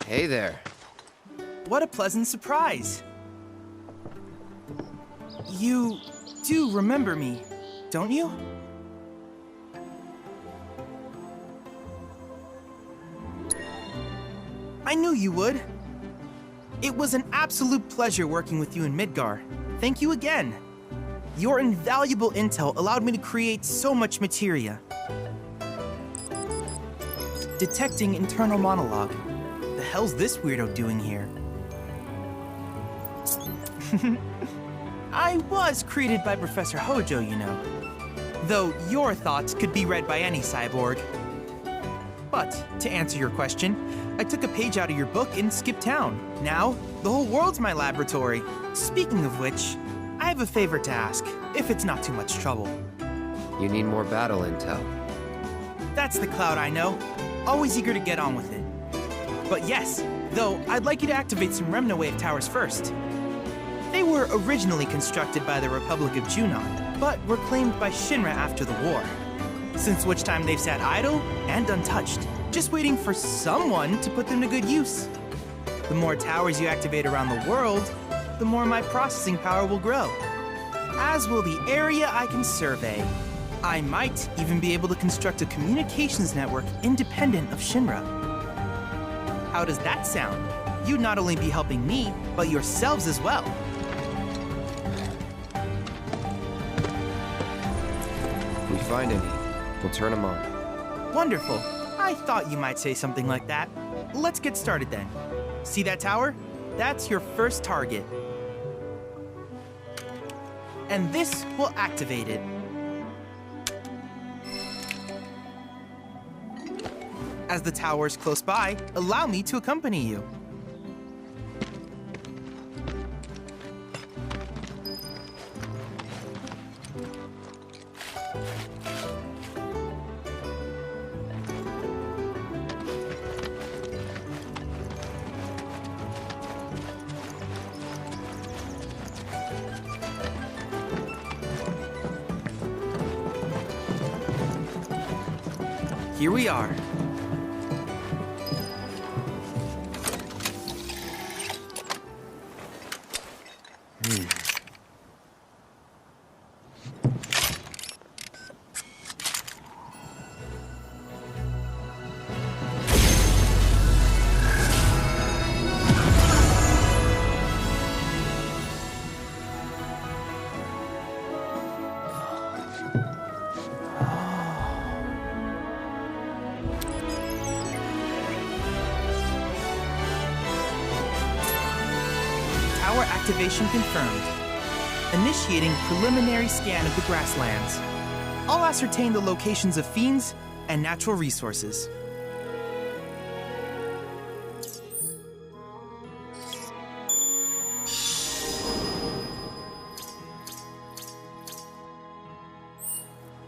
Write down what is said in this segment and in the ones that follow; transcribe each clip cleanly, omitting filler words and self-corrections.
Hey there. What a pleasant surprise. You do remember me, don't you? I knew you would. It was an absolute pleasure working with you in Midgar. Thank you again. Your invaluable intel allowed me to create so much materia. Detecting internal monologue. The hell's this weirdo doing here? I was created by Professor Hojo, you know. Though your thoughts could be read by any cyborg. But, to answer your question, I took a page out of your book and skipped town. Now, the whole world's my laboratory. Speaking of which, I have a favor to ask, if it's not too much trouble. You need more battle intel. That's the Cloud I know. Always eager to get on with it. But yes, though, I'd like you to activate some Remna Wave towers first. They were originally constructed by the Republic of Junon, but were claimed by Shinra after the war. Since which time they've sat idle and untouched, just waiting for someone to put them to good use. The more towers you activate around the world, the more my processing power will grow. As will the area I can survey. I might even be able to construct a communications network independent of Shinra. How does that sound? You'd not only be helping me, but yourselves as well. If we find any, we'll turn them on. Wonderful. I thought you might say something like that. Let's get started then. See that tower? That's your first target. And this will activate it. As the tower is close by, allow me to accompany you. Here we are. Tower activation confirmed. Initiating preliminary scan of the Grasslands. I'll ascertain the locations of fiends and natural resources.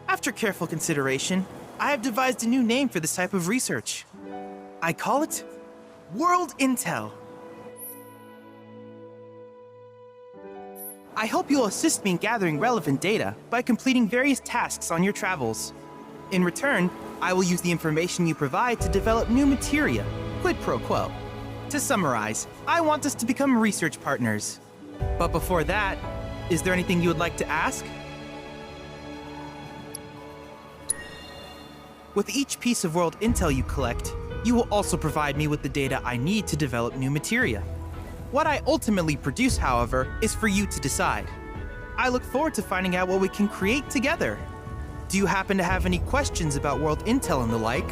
After careful consideration, I have devised a new name for this type of research. I call it World Intel. I hope you'll assist me in gathering relevant data by completing various tasks on your travels. In return, I will use the information you provide to develop new materia, quid pro quo. To summarize, I want us to become research partners. But before that, is there anything you would like to ask? With each piece of world intel you collect, you will also provide me with the data I need to develop new materia. What I ultimately produce, however, is for you to decide. I look forward to finding out what we can create together. Do you happen to have any questions about world intel and the like?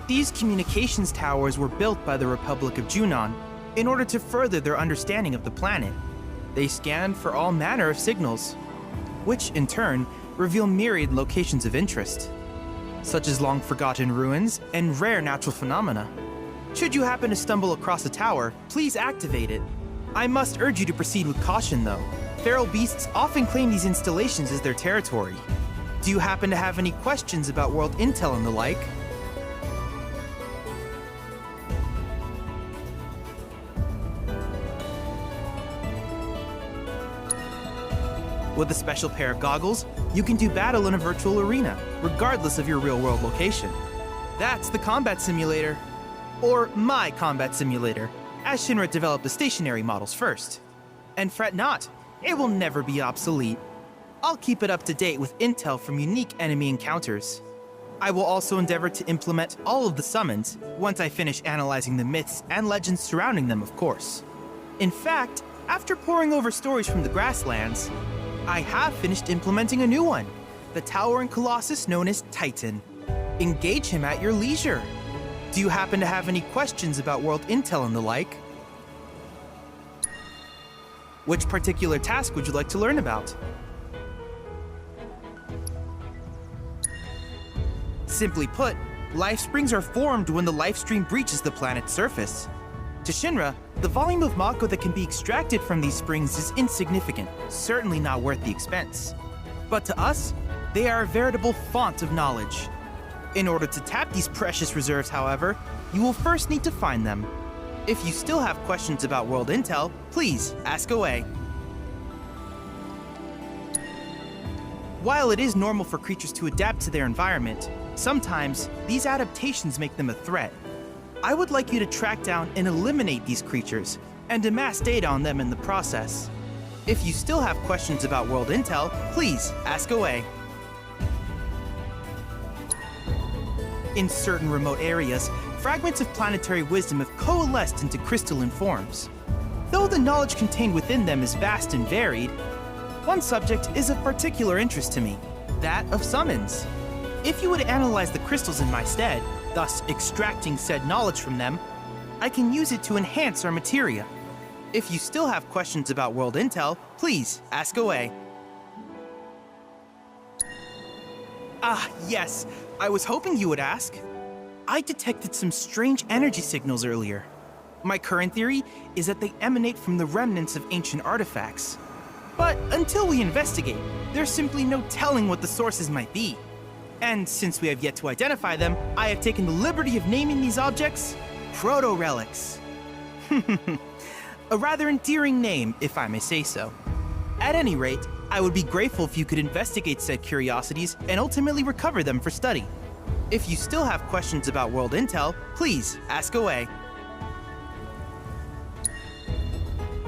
These communications towers were built by the Republic of Junon in order to further their understanding of the planet. They scan for all manner of signals, which in turn reveal myriad locations of interest, such as long-forgotten ruins and rare natural phenomena. Should you happen to stumble across a tower, please activate it. I must urge you to proceed with caution, though. Feral beasts often claim these installations as their territory. Do you happen to have any questions about world intel and the like? With a special pair of goggles, you can do battle in a virtual arena, regardless of your real-world location. That's the combat simulator. Or my combat simulator, as Shinra developed the stationary models first. And fret not, it will never be obsolete. I'll keep it up to date with intel from unique enemy encounters. I will also endeavor to implement all of the summons once I finish analyzing the myths and legends surrounding them, of course. In fact, after poring over stories from the Grasslands, I have finished implementing a new one, the towering colossus known as Titan. Engage him at your leisure. Do you happen to have any questions about world intel and the like? Which particular task would you like to learn about? Simply put, life springs are formed when the life stream breaches the planet's surface. To Shinra, the volume of Mako that can be extracted from these springs is insignificant, certainly not worth the expense. But to us, they are a veritable font of knowledge. In order to tap these precious reserves, however, you will first need to find them. If you still have questions about world intel, please ask away. While it is normal for creatures to adapt to their environment, sometimes these adaptations make them a threat. I would like you to track down and eliminate these creatures, and amass data on them in the process. If you still have questions about world intel, please ask away. In certain remote areas, fragments of planetary wisdom have coalesced into crystalline forms. Though the knowledge contained within them is vast and varied, one subject is of particular interest to me, that of summons. If you would analyze the crystals in my stead, thus extracting said knowledge from them, I can use it to enhance our materia. If you still have questions about world intel, please ask away. Ah, yes, I was hoping you would ask. I detected some strange energy signals earlier. My current theory is that they emanate from the remnants of ancient artifacts. But until we investigate, there's simply no telling what the sources might be. And since we have yet to identify them, I have taken the liberty of naming these objects proto-relics. A rather endearing name, if I may say so. At any rate, I would be grateful if you could investigate said curiosities and ultimately recover them for study. If you still have questions about world intel, please ask away.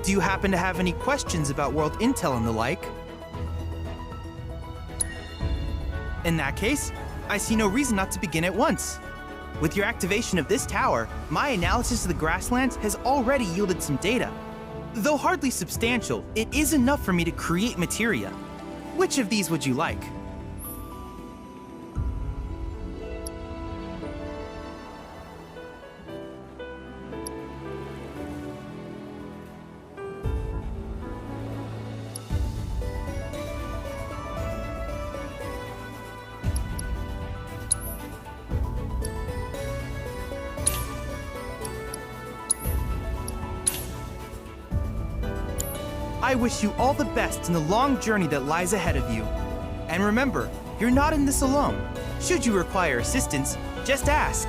Do you happen to have any questions about world intel and the like? In that case, I see no reason not to begin at once. With your activation of this tower, my analysis of the Grasslands has already yielded some data. Though hardly substantial, it is enough for me to create materia. Which of these would you like? I wish you all the best in the long journey that lies ahead of you. And remember, you're not in this alone. Should you require assistance, just ask.